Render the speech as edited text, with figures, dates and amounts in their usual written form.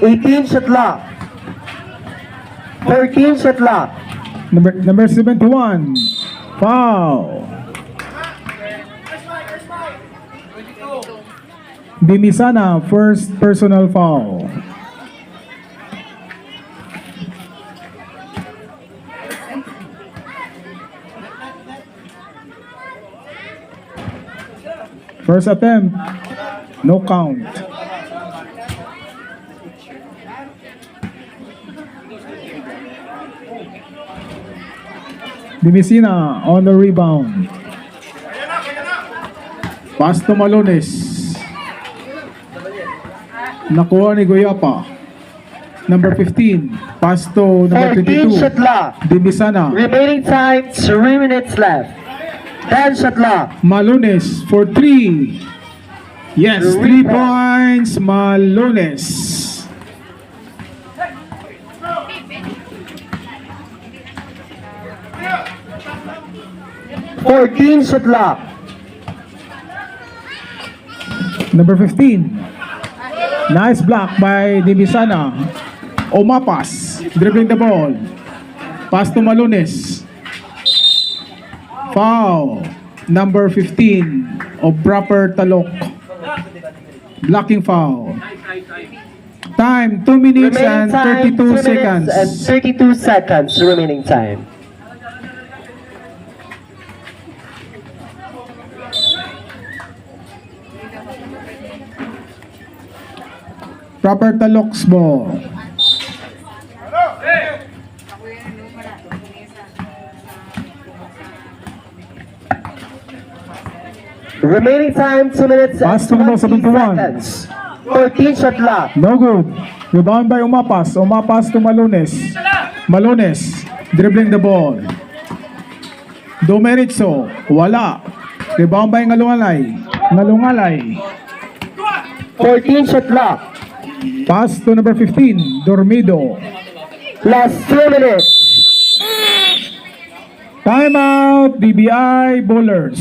18 shot clock. 13 shot clock. Number 71. Foul. Dimisana, first personal foul. First attempt, no count. Dimisina on the rebound. Pass to Malones. Nakuha ni Goyapa. Number 15. Pass to number 14 22. shot clock. Dimisana. Remaining time, 3 minutes left. 10 shot clock. Malones for 3. Yes, 3 points. Malones. Fourteen shot clock. Number 15. Nice block by Dimisana. Omapas. Dribbling the ball. Pass to Malones. Foul. Number 15 of Proper Talok. Blocking foul. Time 2 minutes and 32 seconds. And 32 seconds remaining time. Proper Talok's ball. Remaining time 2 minutes Pass to and number 20 71. seconds. 14 shot clock. No good. Rebound by Umapas. Umapas to Malones. Malones dribbling the ball. Domeritso. Wala. Rebound by Ngalungalay. Ngalungalay. 14 shot clock. Pass to number 15. Dormido. Last 2 minutes. Timeout. DBI Bowlers.